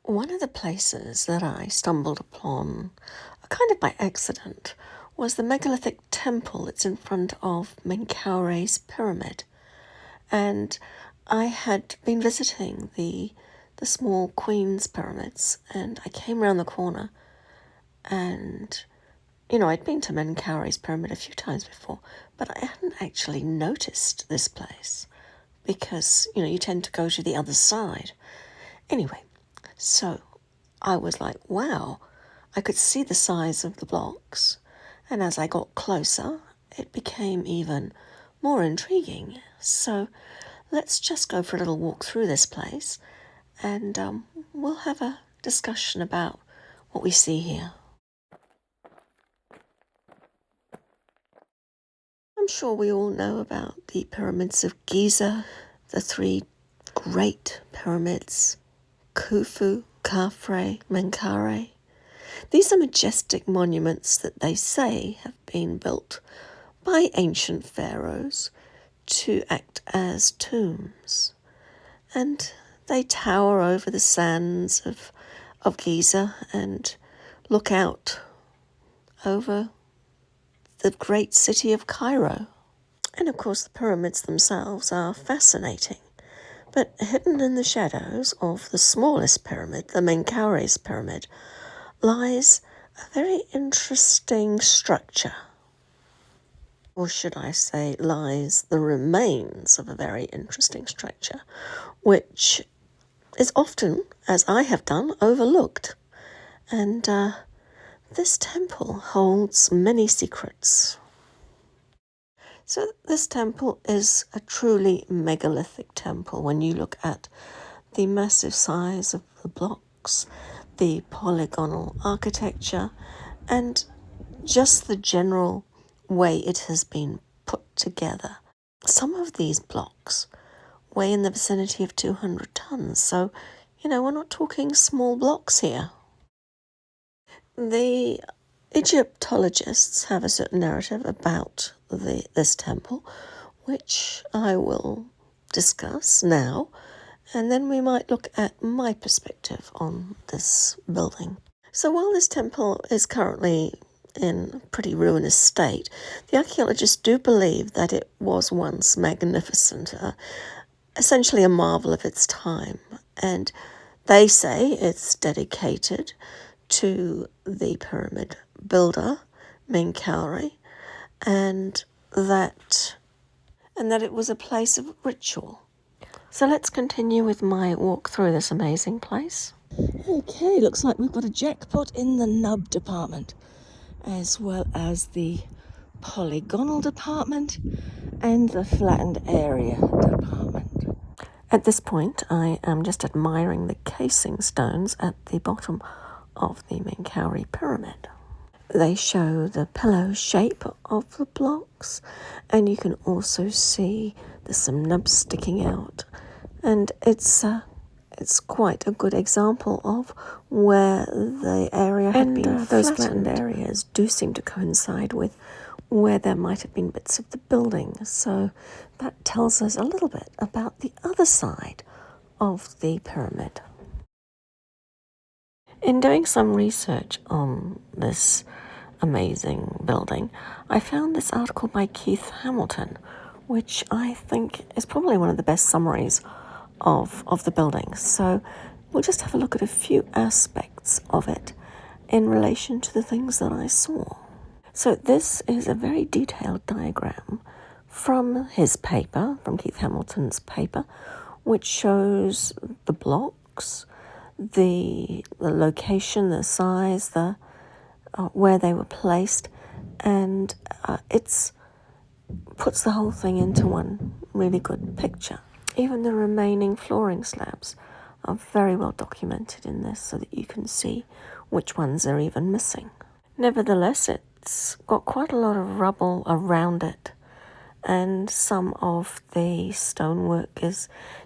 One of the places that I stumbled upon, kind of by accident, was the megalithic temple that's in front of Menkaure's pyramid. And I had been visiting the small Queen's pyramids, and I came round the corner and, I'd been to Menkaure's pyramid a few times before, but I hadn't actually noticed this place because, you tend to go to the other side. Anyway, so I was like, wow, I could see the size of the blocks. And as I got closer, it became even more intriguing. So let's just go for a little walk through this place and we'll have a discussion about what we see here. I'm sure we all know about the pyramids of Giza, the three great pyramids, Khufu, Khafre, Menkaure. These are majestic monuments that they say have been built by ancient pharaohs to act as tombs. And they tower over the sands of Giza and look out over the great city of Cairo. And of course the pyramids themselves are fascinating. But hidden in the shadows of the smallest pyramid, the Menkaure's pyramid, lies a very interesting structure. Or should I say, lies the remains of a very interesting structure, which is often, as I have done, overlooked. And this temple holds many secrets. So this temple is a truly megalithic temple when you look at the massive size of the blocks, the polygonal architecture, and just the general way it has been put together. Some of these blocks weigh in the vicinity of 200 tons, so, we're not talking small blocks here. The Egyptologists have a certain narrative about this temple, which I will discuss now, and then we might look at my perspective on this building. So while this temple is currently in a pretty ruinous state, the archaeologists do believe that it was once magnificent, essentially a marvel of its time, and they say it's dedicated to the pyramid builder, Menkaure, and that it was a place of ritual. So let's continue with my walk through this amazing place. Okay, looks like we've got a jackpot in the nub department, as well as the polygonal department and the flattened area department. At this point, I am just admiring the casing stones at the bottom of the Menkaure pyramid. They show the pillow shape of the blocks, and you can also see there's some nubs sticking out, and it's quite a good example of where the area had been. Those flattened areas do seem to coincide with where there might have been bits of the building, so that tells us a little bit about the other side of the pyramid. In doing some research on this amazing building, I found this article by Keith Hamilton, which I think is probably one of the best summaries of the building. So we'll just have a look at a few aspects of it in relation to the things that I saw. So this is a very detailed diagram from his paper, from Keith Hamilton's paper, which shows the blocks, the location, the size, the where they were placed, and it's puts the whole thing into one really good picture. Even the remaining flooring slabs are very well documented in this so that you can see which ones are even missing. Nevertheless, it's got quite a lot of rubble around it, and some of the stonework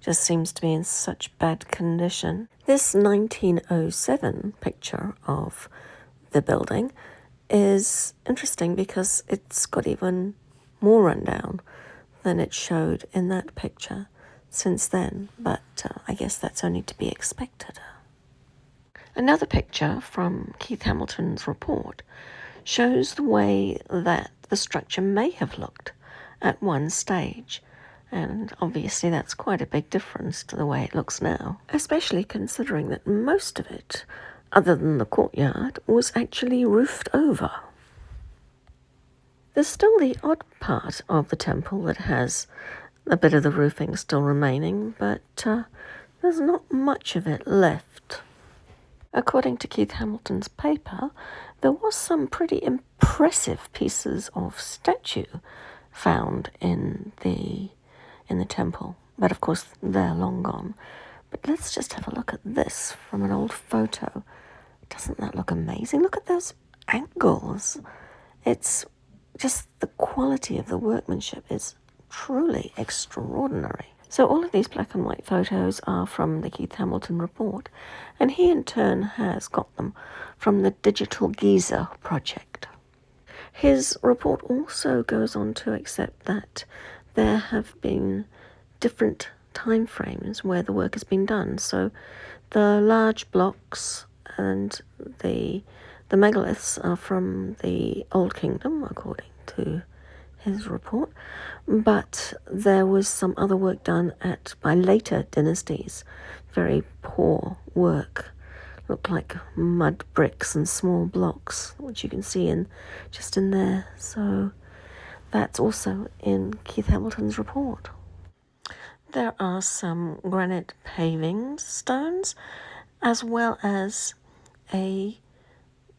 just seems to be in such bad condition. This 1907 picture of the building is interesting because it's got even more rundown than it showed in that picture since then, but I guess that's only to be expected. Another picture from Keith Hamilton's report shows the way that the structure may have looked at one stage. And obviously that's quite a big difference to the way it looks now, especially considering that most of it, other than the courtyard, was actually roofed over. There's still the odd part of the temple that has a bit of the roofing still remaining, but there's not much of it left. According to Keith Hamilton's paper, there was some pretty impressive pieces of statue found in the temple, but of course they're long gone. But let's just have a look at this from an old photo. Doesn't that look amazing? Look at those angles. It's just the quality of the workmanship is truly extraordinary. So all of these black and white photos are from the Keith Hamilton report, and he in turn has got them from the Digital Giza project. His report also goes on to accept that there have been different time frames where the work has been done. So the large blocks and the megaliths are from the Old Kingdom, according to his report, but there was some other work done by later dynasties. Very poor work, looked like mud bricks and small blocks, which you can see just in there. So that's also in Keith Hamilton's report. There are some granite paving stones, as well as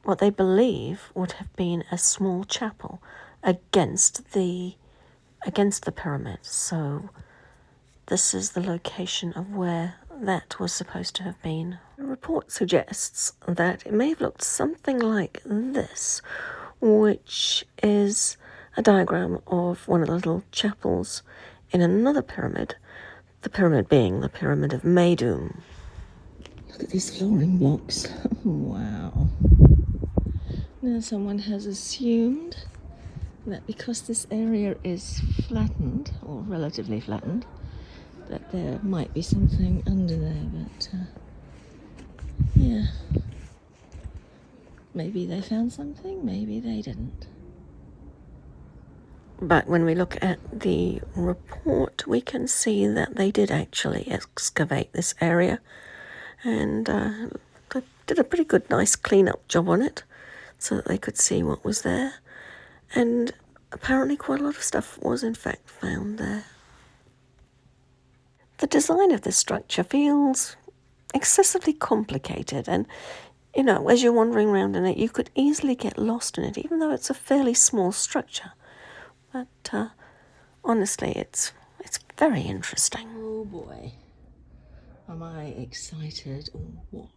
what they believe would have been a small chapel against the pyramid. So this is the location of where that was supposed to have been. The report suggests that it may have looked something like this, which is a diagram of one of the little chapels in another pyramid, the pyramid being the Pyramid of Meidum. Look at these flooring blocks. Wow. Now someone has assumed that because this area is flattened, or relatively flattened, that there might be something under there, but yeah, maybe they found something, maybe they didn't. But when we look at the report, we can see that they did actually excavate this area, and they did a pretty good, nice clean-up job on it so that they could see what was there. And apparently quite a lot of stuff was in fact found there. The design of this structure feels excessively complicated, and as you're wandering around in it, you could easily get lost in it, even though it's a fairly small structure. But honestly, it's very interesting. Oh boy, am I excited or what?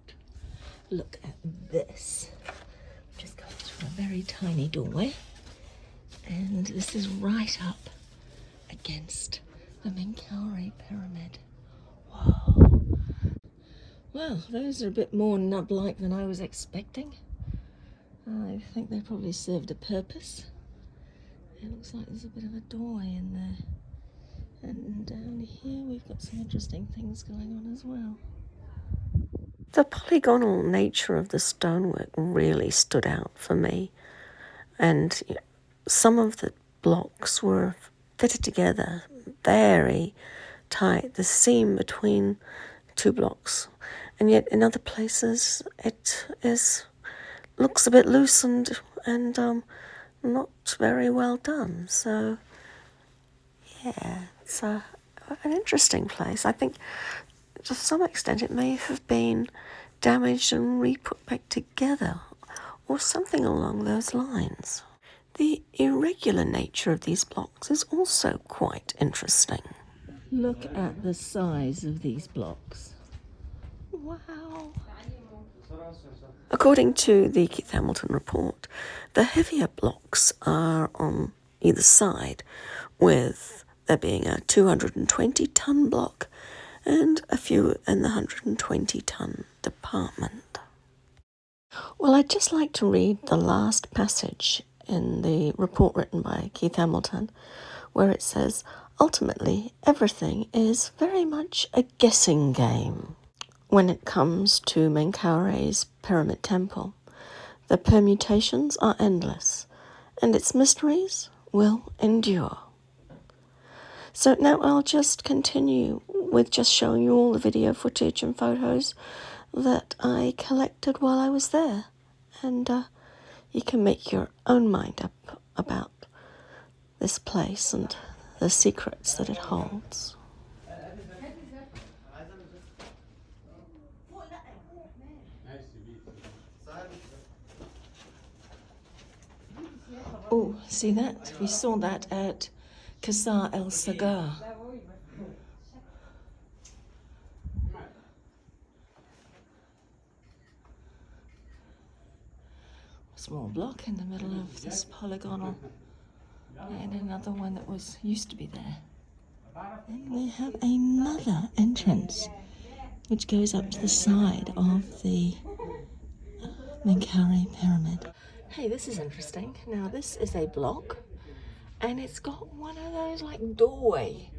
Look at this. Just going through a very tiny doorway, and this is right up against the Menkaure pyramid. Whoa. Well, those are a bit more nub-like than I was expecting. I think they probably served a purpose. It looks like there's a bit of a doorway in there. And down here we've got some interesting things going on as well. The polygonal nature of the stonework really stood out for me. And some of the blocks were fitted together very tight, the seam between two blocks. And yet in other places it looks a bit loose and not very well done. So yeah, it's an interesting place. I think to some extent it may have been damaged and re-put back together or something along those lines. The irregular nature of these blocks is also quite interesting. Look at the size of these blocks. Wow. According to the Keith Hamilton report, the heavier blocks are on either side, with there being a 220-ton block and a few in the 120-ton department. Well, I'd just like to read the last passage in the report written by Keith Hamilton, where it says, ultimately, everything is very much a guessing game. when it comes to Menkaure's pyramid temple. The permutations are endless, and its mysteries will endure. So now I'll just continue with just showing you all the video footage and photos that I collected while I was there. And you can make your own mind up about this place and the secrets that it holds. Oh, see that? We saw that at Qasr El Sagar. A small block in the middle of this polygonal, and another one that used to be there. And we have another entrance which goes up to the side of the Menkaure pyramid. Hey, this is interesting. Now this is a block, and it's got one of those like doorway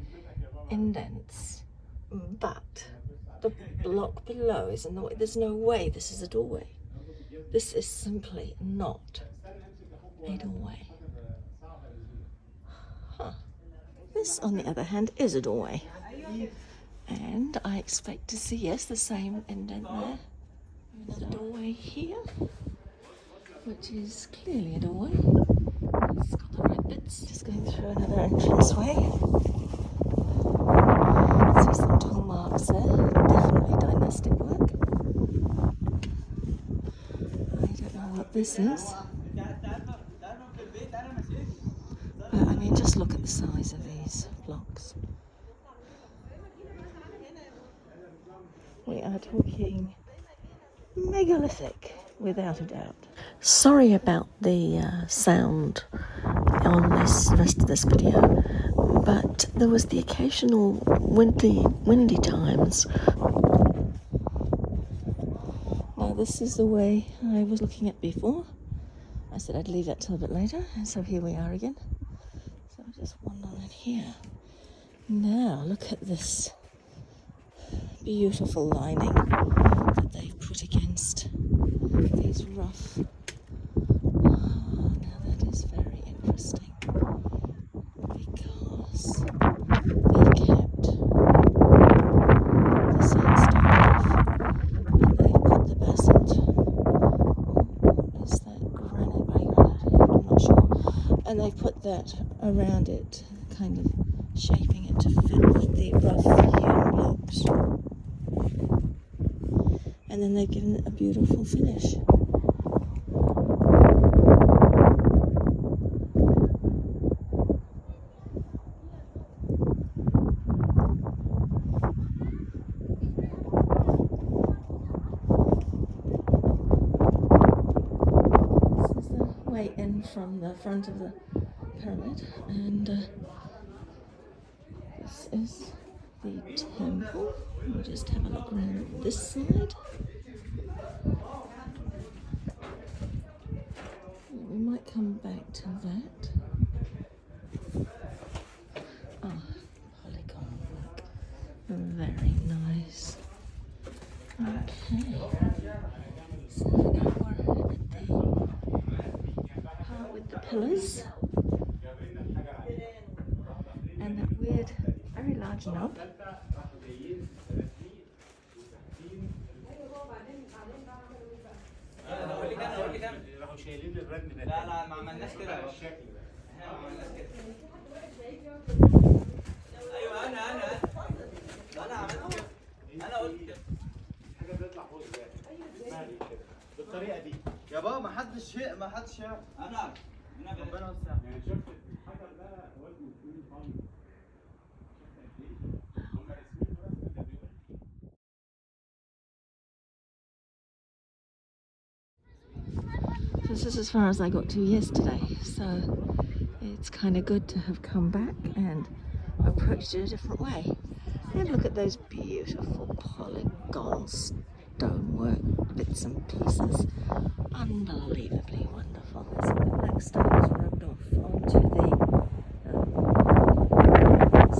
indents, but the block below is in the way. There's no way this is a doorway. This is simply not a doorway. Huh. This, on the other hand, is a doorway. And I expect to see, yes, the same indent there. Another doorway here, which is clearly a doorway. It's got the right bits. Just going through another entranceway. See some tool marks there. Definitely dynastic work. I don't know what this is. But I mean, just look at the size of these blocks. We are talking megalithic, without a doubt. Sorry about the sound on this rest of this video, but there was the occasional windy times. Now this is the way I was looking at before. I said I'd leave that till a bit later, and so here we are again. So just one on in here. Now look at this beautiful lining that they've put against these rough. Now that is very interesting because they kept the sandstone and they've put the basalt. What is that? Granite? I'm not sure. And they've put that around it, kind of shaping it to fit the rough hewn blocks. And then they've given it a beautiful finish. This is the way in from the front of the pyramid, and this is the temple. We'll just have a look around this side. We might come back to that. Oh, polygon work. Very nice. Okay. So now we're at the part with the pillars. And that weird, very large knob. لا لا ما عملناش كده بالشكل ده احنا ما عملناش كده ايوه انا عملت كده انا قلت كده حاجه تطلع فوق ازاي بالطريقه دي يا بابا ما حدش انا ربنا وسع يعني شفت الحجر ده وزنه كبير خالص هم رسمين This is as far as I got to yesterday, so it's kind of good to have come back and approached it a different way. And look at those beautiful polygonal stonework bits and pieces. Unbelievably wonderful. So the black stone is rubbed off onto the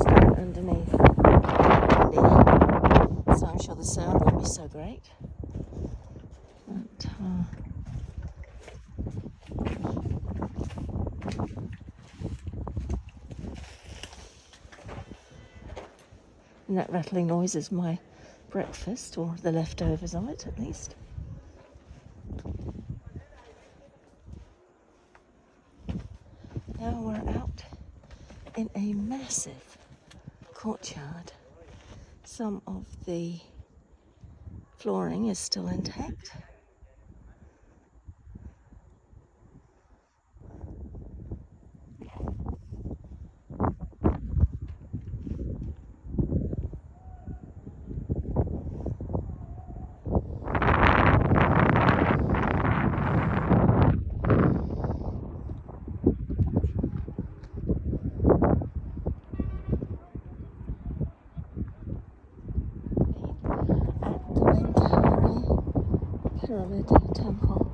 stone underneath. So I'm sure the sound won't be so And that rattling noise is my breakfast, or the leftovers of it at least. Now we're out in a massive courtyard. Some of the flooring is still intact. At the Menkaure Pyramid Temple.